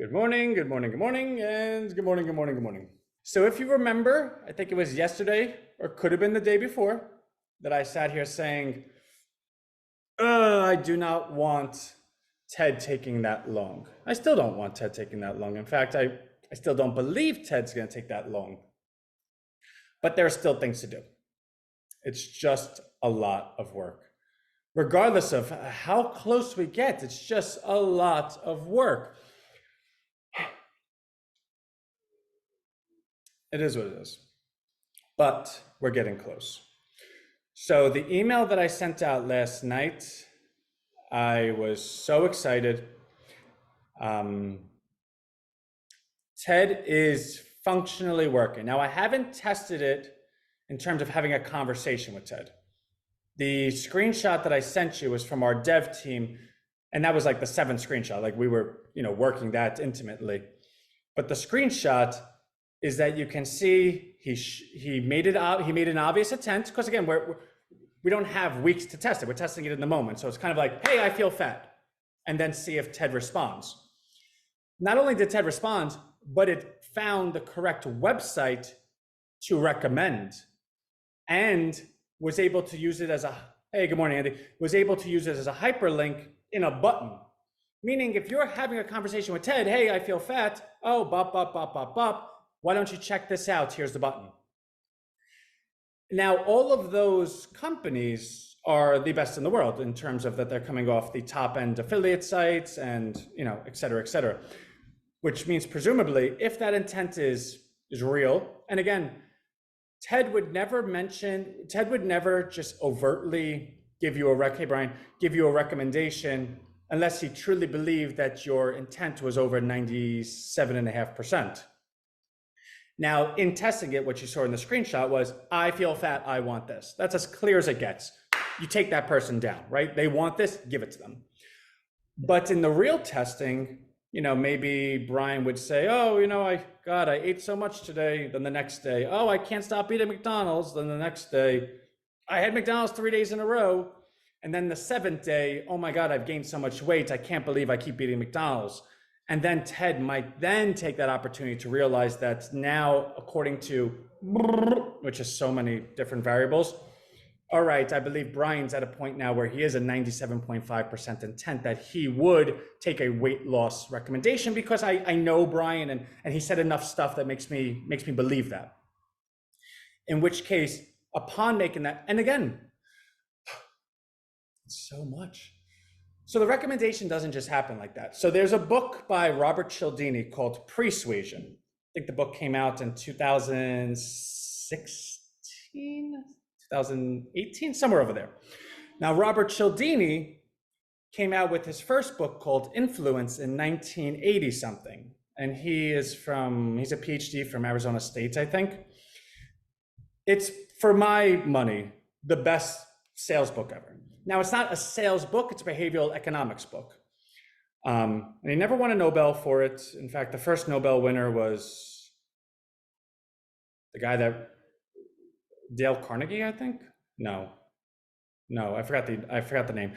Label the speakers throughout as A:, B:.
A: Good morning, good morning, good morning, and good morning, good morning, good morning. So if you remember, I think it was yesterday or could have been the day before that I sat here saying, I do not want Ted taking that long. I still don't want Ted taking that long. In fact, I still don't believe Ted's going to take that long. But there are still things to do. It's just a lot of work. Regardless of how close we get, it's just a lot of work. It is what it is. But we're getting close. So the email that I sent out last night, I was so excited. Ted is functionally working. Now, I haven't tested it in terms of having a conversation with Ted. The screenshot that I sent you was from our dev team, and that was like the 7th screenshot. Like we were, working that intimately. But the screenshot is that you can see he made it out. He made an obvious attempt because again, we don't have weeks to test it. We're testing it in the moment. So it's kind of like, hey, I feel fat, and then see if Ted responds. Not only did Ted respond, but it found the correct website to recommend and was able to use it as a, hey, good morning, Andy, was able to use it as a hyperlink in a button. Meaning if you're having a conversation with Ted, hey, I feel fat, oh, bop, bop, bop, bop, bop, why don't you check this out? Here's the button. Now, all of those companies are the best in the world in terms of that they're coming off the top end affiliate sites and, et cetera, which means presumably if that intent is real, and again, Ted would never just overtly give you give you a recommendation unless he truly believed that your intent was over 97.5%. Now, in testing it, what you saw in the screenshot was, I feel fat, I want this. That's as clear as it gets. You take that person down, right? They want this, give it to them. But in the real testing, maybe Brian would say, oh, I ate so much today. Then the next day, oh, I can't stop eating McDonald's. Then the next day, I had McDonald's 3 days in a row. And then the 7th day, oh my God, I've gained so much weight. I can't believe I keep eating McDonald's. And then Ted might then take that opportunity to realize that now, according to, which is so many different variables, all right, I believe Brian's at a point now where he is a 97.5% intent that he would take a weight loss recommendation because I know Brian and he said enough stuff that makes me believe that. In which case, upon making that, and again, so much. So the recommendation doesn't just happen like that. So there's a book by Robert Cialdini called Persuasion. I think the book came out in 2016, 2018, somewhere over there. Now, Robert Cialdini came out with his first book called Influence in 1980 something. And he's a PhD from Arizona State, I think. It's, for my money, the best sales book ever. Now, it's not a sales book, it's a behavioral economics book. And he never won a Nobel for it. In fact, the first Nobel winner was the guy that, Dale Carnegie, I think? No, I forgot the name.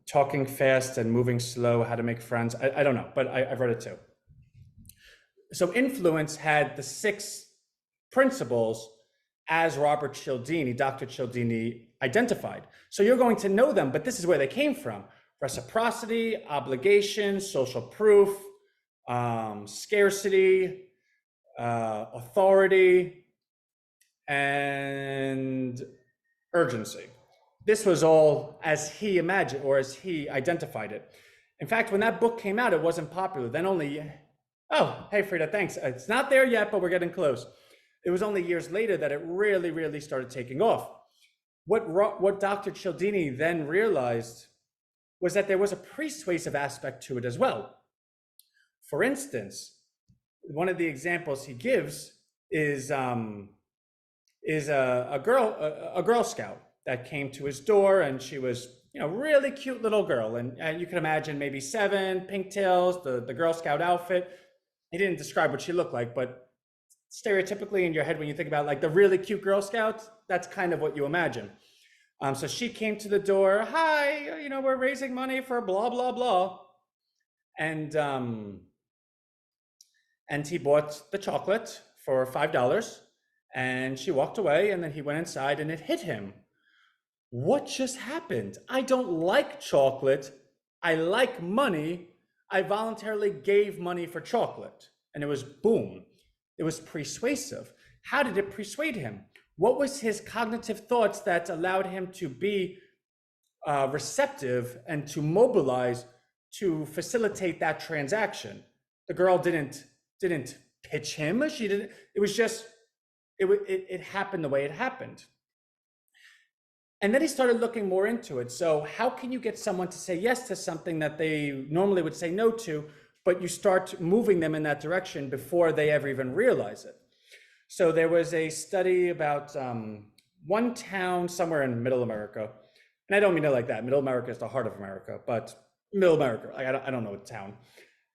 A: Talking Fast and Moving Slow, How to Make Friends. I don't know, but I've read it too. So Influence had the 6 principles as Robert Cialdini, Dr. Cialdini identified. So you're going to know them, but this is where they came from. Reciprocity, obligation, social proof, scarcity, authority, and urgency. This was all as he imagined or as he identified it. In fact, when that book came out, it wasn't popular. Then only, oh, hey, Frida, thanks. It's not there yet, but we're getting close. It was only years later that it really, really started taking off. What Dr. Cialdini then realized was that there was a persuasive aspect to it as well. For instance, one of the examples he gives is a Girl Scout that came to his door, and she was, really cute little girl, and you can imagine maybe 7, pigtails, the Girl Scout outfit. He didn't describe what she looked like, but stereotypically in your head when you think about like the really cute Girl Scouts, that's kind of what you imagine. So she came to the door, hi, we're raising money for blah, blah, blah. And he bought the chocolate for $5, and she walked away, and then he went inside, and it hit him. What just happened? I don't like chocolate. I like money. I voluntarily gave money for chocolate. And it was boom. It was persuasive. How did it persuade him? What was his cognitive thoughts that allowed him to be receptive and to mobilize to facilitate that transaction? The girl didn't pitch him. She didn't. It was just it happened the way it happened. And then he started looking more into it. So how can you get someone to say yes to something that they normally would say no to, but you start moving them in that direction before they ever even realize it? So there was a study about one town somewhere in Middle America. And I don't mean it like that. Middle America is the heart of America, but Middle America, I don't know what town.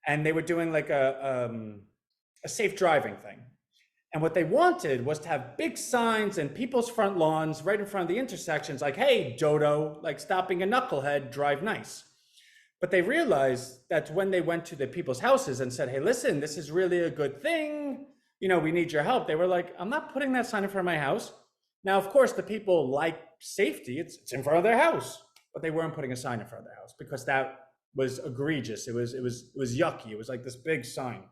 A: And they were doing like a safe driving thing. And what they wanted was to have big signs in people's front lawns, right in front of the intersections, like, hey, dodo, like stop being a knucklehead, drive nice. But they realized that when they went to the people's houses and said, hey, listen, this is really a good thing, you know, we need your help. They were like, I'm not putting that sign in front of my house. Now, of course, the people like safety, it's in front of their house, but they weren't putting a sign in front of their house because that was egregious. It was yucky. It was like this big sign.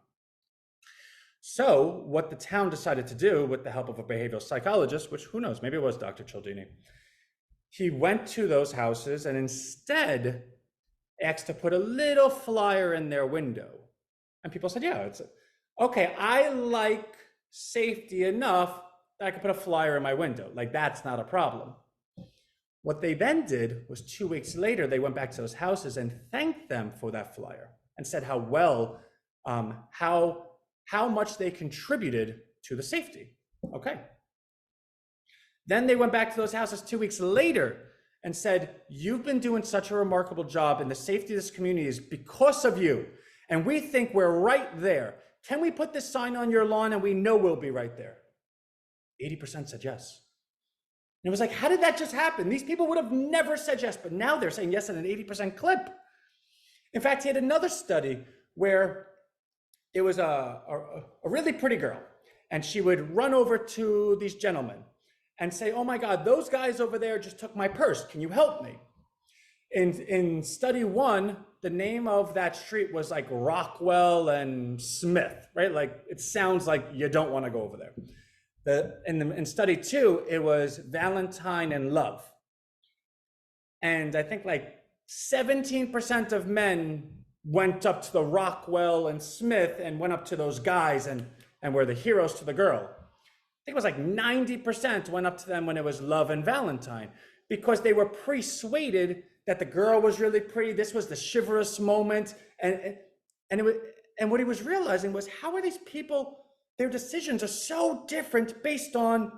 A: So what the town decided to do with the help of a behavioral psychologist, which who knows, maybe it was Dr. Cialdini, he went to those houses and instead asked to put a little flyer in their window. And people said, yeah, it's okay. I like safety enough that I could put a flyer in my window. Like that's not a problem. What they then did was 2 weeks later, they went back to those houses and thanked them for that flyer and said how well, how much they contributed to the safety. Okay. Then they went back to those houses 2 weeks later and said, you've been doing such a remarkable job, and the safety of this community is because of you. And we think we're right there. Can we put this sign on your lawn? And we know we'll be right there. 80% said yes. And it was like, how did that just happen? These people would have never said yes, but now they're saying yes at an 80% clip. In fact, he had another study where it was a really pretty girl, and she would run over to these gentlemen and say, oh my God, those guys over there just took my purse. Can you help me? In study one, the name of that street was like Rockwell and Smith, right? Like it sounds like you don't want to go over there. In study two, it was Valentine and Love. And I think like 17% of men went up to the Rockwell and Smith and went up to those guys and were the heroes to the girl. I think it was like 90% went up to them when it was Love and Valentine, because they were persuaded that the girl was really pretty. This was the chivalrous moment. And what he was realizing was, how are these people, their decisions are so different based on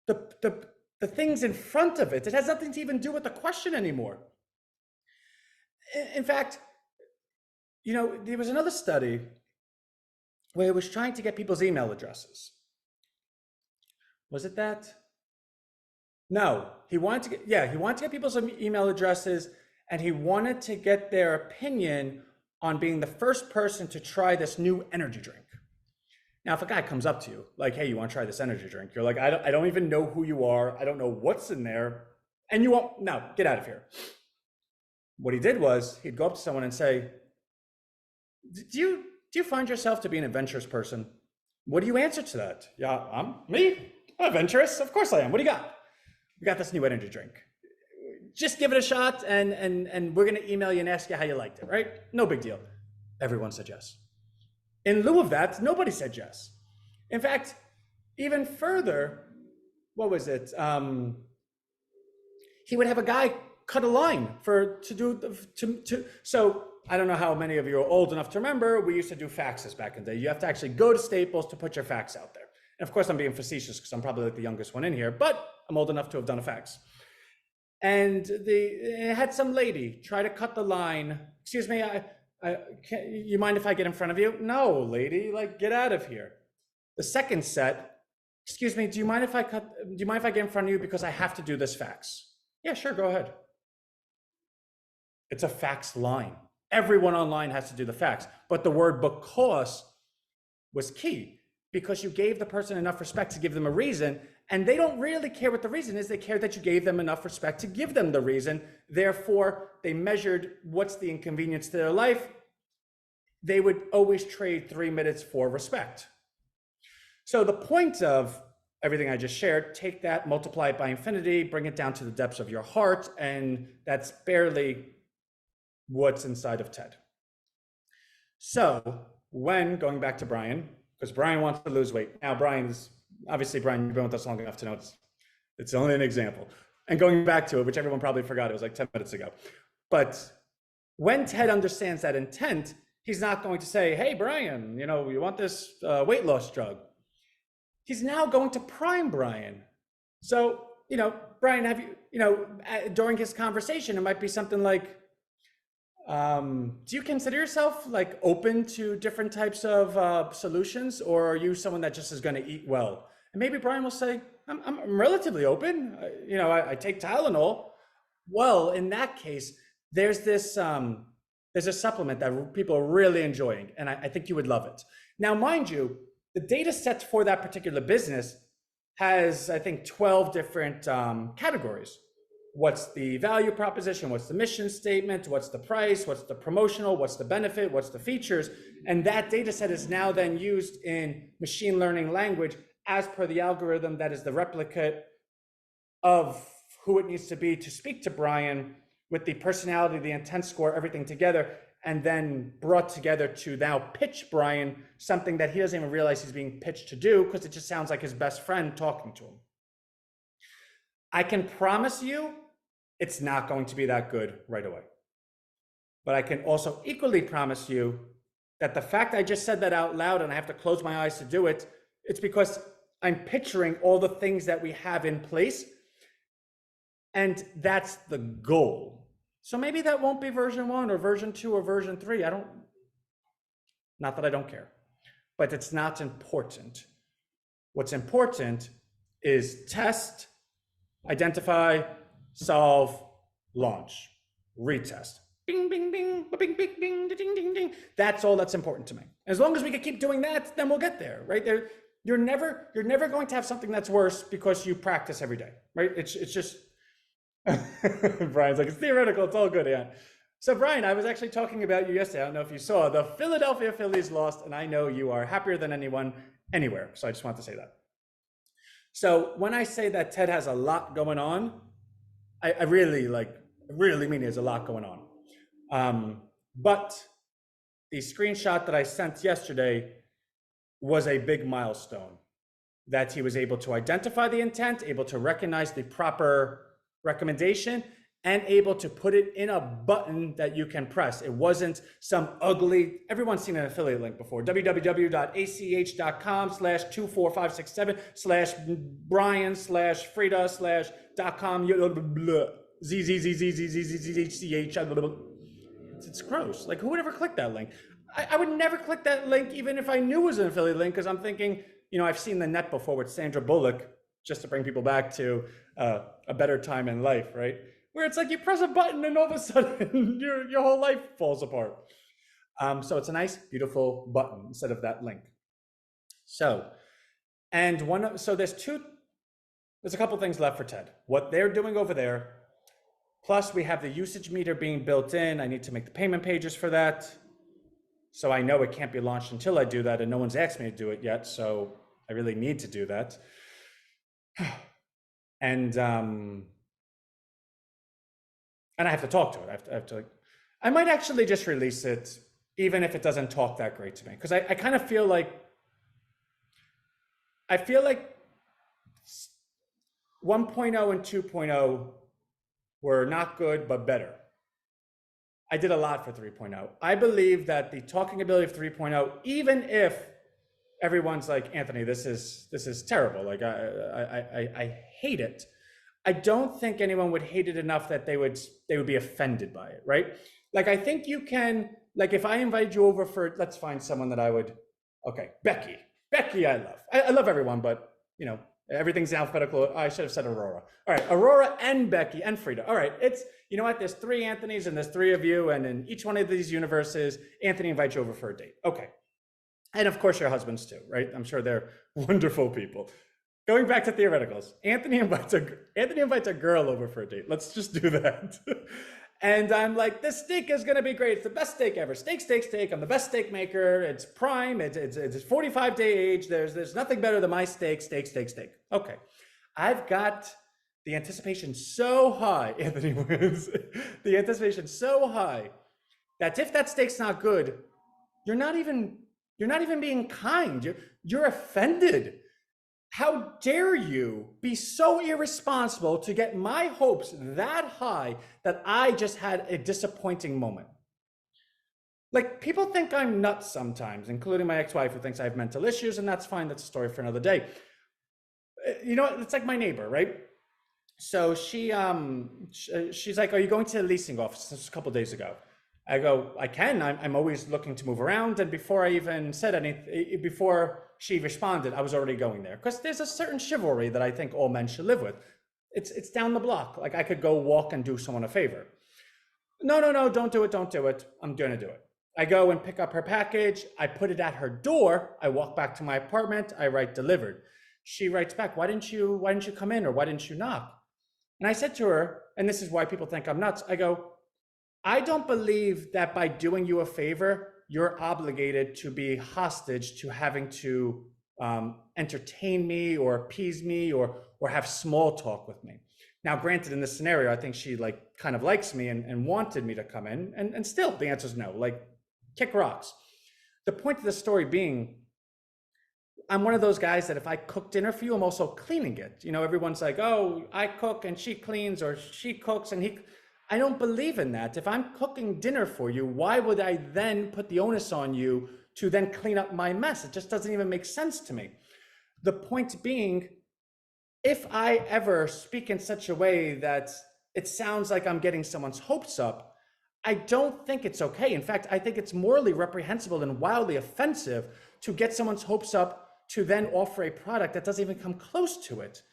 A: the things in front of it. It has nothing to even do with the question anymore. In fact, you know, there was another study where it was trying to get people's email addresses. Was it that? No, he wanted to get people's email addresses, and he wanted to get their opinion on being the first person to try this new energy drink. Now, if a guy comes up to you like, hey, you want to try this energy drink? You're like, I don't even know who you are. I don't know what's in there. And you won't, no, get out of here. What he did was he'd go up to someone and say, do you find yourself to be an adventurous person? What do you answer to that? Yeah, me? I'm adventurous. Of course I am. What do you got? We got this new energy drink. Just give it a shot, and we're going to email you and ask you how you liked it, right? No big deal. Everyone said yes. In lieu of that, nobody said yes. In fact, even further, what was it? He would have a guy cut a line so I don't know how many of you are old enough to remember, we used to do faxes back in the day. You have to actually go to Staples to put your fax out there. And of course, I'm being facetious because I'm probably like the youngest one in here, but I'm old enough to have done a fax. And it had some lady try to cut the line. Excuse me, you mind if I get in front of you? No, lady, like get out of here. The second set, excuse me, do you mind if I get in front of you because I have to do this fax? Yeah, sure, go ahead. It's a fax line. everyone online has to do the facts. But the word because was key, because you gave the person enough respect to give them a reason, and they don't really care what the reason is. They care that you gave them enough respect to give them the reason. Therefore, they measured what's the inconvenience to their life. They would always trade 3 minutes for respect. So the point of everything I just shared, take that, multiply it by infinity, bring it down to the depths of your heart, and that's barely what's inside of TED. So when, going back to Brian, because Brian wants to lose weight. Now, obviously, Brian, you've been with us long enough to know it's only an example. And going back to it, which everyone probably forgot, it was like 10 minutes ago. But when Ted understands that intent, he's not going to say, hey, Brian, you want this weight loss drug? He's now going to prime Brian. So, Brian, have you, during his conversation, it might be something like, do you consider yourself like open to different types of solutions, or are you someone that just is going to eat well? And maybe Brian will say, I'm relatively open. I take Tylenol. Well, in that case, there's a supplement that people are really enjoying, and I think you would love it. Now, mind you, the data set for that particular business has, I think, 12 different categories. What's the value proposition? What's the mission statement? What's the price? What's the promotional? What's the benefit? What's the features? And that data set is now then used in machine learning language as per the algorithm that is the replicate of who it needs to be to speak to Brian, with the personality, the intent score, everything together, and then brought together to now pitch Brian something that he doesn't even realize he's being pitched to do, because it just sounds like his best friend talking to him. I can promise you it's not going to be that good right away. But I can also equally promise you that the fact I just said that out loud and I have to close my eyes to do it, it's because I'm picturing all the things that we have in place, and that's the goal. So maybe that won't be version 1 or version 2 or version 3. Not that I don't care, but it's not important. What's important is test, identify, solve, launch, retest. Bing, bing, bing, bing, bing, bing, ding, ding, ding. That's all that's important to me. As long as we can keep doing that, then we'll get there, right? You're never going to have something that's worse because you practice every day, right? It's just, Brian's like, it's theoretical, it's all good, yeah. So Brian, I was actually talking about you yesterday. I don't know if you saw, the Philadelphia Phillies lost, and I know you are happier than anyone anywhere. So I just want to say that. So when I say that Ted has a lot going on, I really mean there's a lot going on. But the screenshot that I sent yesterday was a big milestone, that he was able to identify the intent, able to recognize the proper recommendation, and able to put it in a button that you can press. It wasn't some ugly, everyone's seen an affiliate link before, www.ach.com/24567/Brian/Frida/.com, it's gross. Like, who would ever click that link? I would never click that link even if I knew it was an affiliate link, because I'm thinking, I've seen the net before with Sandra Bullock, just to bring people back to a better time in life, right? Where it's like you press a button and all of a sudden your whole life falls apart. So it's a nice, beautiful button instead of that link. So, there's a couple things left for TED. What they're doing over there, plus we have the usage meter being built in. I need to make the payment pages for that. So I know it can't be launched until I do that, and no one's asked me to do it yet, so I really need to do that. And I have to talk to it. I might actually just release it, even if it doesn't talk that great to me, because I kind of feel like 1.0 and 2.0 were not good, but better. I did a lot for 3.0. I believe that the talking ability of 3.0, even if everyone's like, Anthony, this is terrible, like I hate it, I don't think anyone would hate it enough that they would be offended by it, right? Like, I think you can, like, if I invite you over for, let's find someone that I would, okay, Becky I love everyone, but Everything's alphabetical. I should have said Aurora. All right, Aurora and Becky and Frida. All right, it's, you know what? There's 3 Anthonys and there's 3 of you, and in each one of these universes, Anthony invites you over for a date. Okay. And of course, your husbands too, right? I'm sure they're wonderful people. Going back to theoreticals, Anthony invites a girl over for a date. Let's just do that. And I'm like, this steak is gonna be great. It's the best steak ever. Steak, steak, steak. I'm the best steak maker. It's prime. It's 45-day age. There's nothing better than my steak, steak, steak, steak. Okay, I've got the anticipation so high. Anthony wins. The anticipation so high that if that steak's not good, you're not even being kind. You're offended. How dare you be so irresponsible to get my hopes that high that I just had a disappointing moment? Like, people think I'm nuts sometimes, including my ex-wife, who thinks I have mental issues, and that's fine. That's a story for another day. You know, it's like my neighbor, right? So she's like, are you going to the leasing office? This was a couple of days ago. I go, I can. I'm always looking to move around. And before I even said anything, before she responded, I was already going there. Because there's a certain chivalry that I think all men should live with. It's down the block. Like, I could go walk and do someone a favor. No, don't do it, don't do it. I'm gonna do it. I go and pick up her package. I put it at her door. I walk back to my apartment. I write delivered. She writes back, why didn't you come in, or why didn't you knock? And I said to her, and this is why people think I'm nuts, I go, I don't believe that by doing you a favor, you're obligated to be hostage to having to entertain me or appease me or have small talk with me. Now, granted, in this scenario, I think she like kind of likes me and wanted me to come in, and still the answer is no, like, kick rocks. The point of the story being, I'm one of those guys that if I cook dinner for you, I'm also cleaning it. You know, everyone's like, oh, I cook and she cleans, or she cooks and he... I don't believe in that. If I'm cooking dinner for you, why would I then put the onus on you to then clean up my mess? It just doesn't even make sense to me. The point being, if I ever speak in such a way that it sounds like I'm getting someone's hopes up, I don't think it's okay. In fact, I think it's morally reprehensible and wildly offensive to get someone's hopes up to then offer a product that doesn't even come close to it.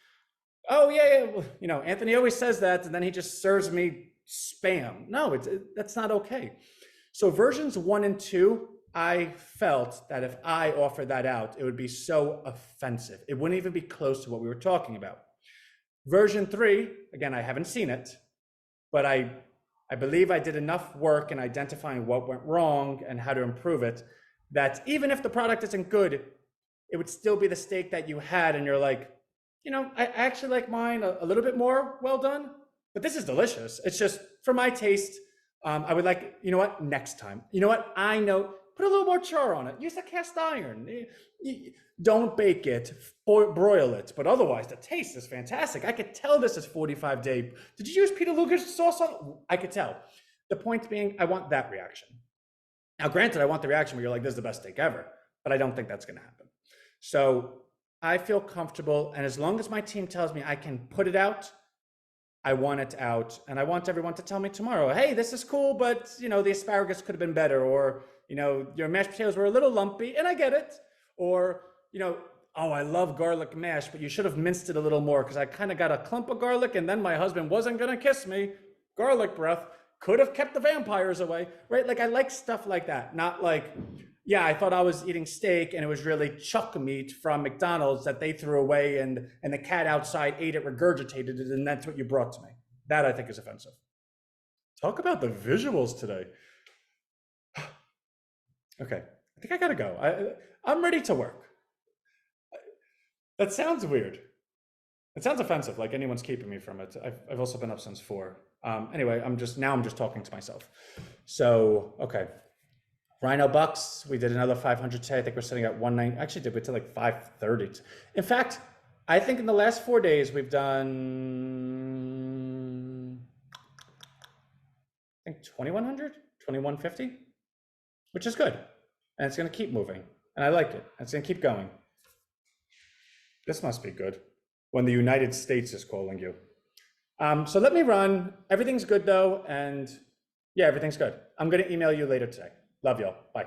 A: Oh, yeah, you know, Anthony always says that, and then he just serves me spam. No, that's not okay. So versions 1 and 2, I felt that if I offered that out, it would be so offensive. It wouldn't even be close to what we were talking about. Version 3, again, I haven't seen it, but I believe I did enough work in identifying what went wrong and how to improve it, that even if the product isn't good, it would still be the steak that you had, and you're like, you know, I actually like mine a little bit more well done, but this is delicious. It's just, for my taste, I would like, you know what, next time. You know what, I know, put a little more char on it. Use a cast iron. Don't bake it, broil it. But otherwise, the taste is fantastic. I could tell this is 45-day. Did you use Peter Luger's sauce on? I could tell. The point being, I want that reaction. Now, granted, I want the reaction where you're like, this is the best steak ever. But I don't think that's going to happen. So I feel comfortable. And as long as my team tells me I can put it out, I want it out, and I want everyone to tell me tomorrow, hey, this is cool, but you know, the asparagus could have been better, or you know, your mashed potatoes were a little lumpy, and I get it. Or, you know, oh, I love garlic mash, but you should have minced it a little more because I kind of got a clump of garlic, and then my husband wasn't gonna kiss me. Garlic breath could have kept the vampires away, right? Like, I like stuff like that, not like, yeah, I thought I was eating steak and it was really chuck meat from McDonald's that they threw away, and the cat outside ate it, regurgitated it, and that's what you brought to me. That I think is offensive. Talk about the visuals today. Okay, I think I gotta go. I'm ready to work. That sounds weird. It sounds offensive, like anyone's keeping me from it. I've also been up since 4. Anyway, I'm just talking to myself. So, okay. RHINO bucks, we did another 500 today. I think we're sitting at 190. Actually, did we to like 530? In fact, I think in the last 4 days we've done, I think 2100, 2150, which is good. And it's going to keep moving. And I like it. It's going to keep going. This must be good when the United States is calling you. So let me run. Everything's good though. And yeah, everything's good. I'm going to email you later today. Love y'all. Bye.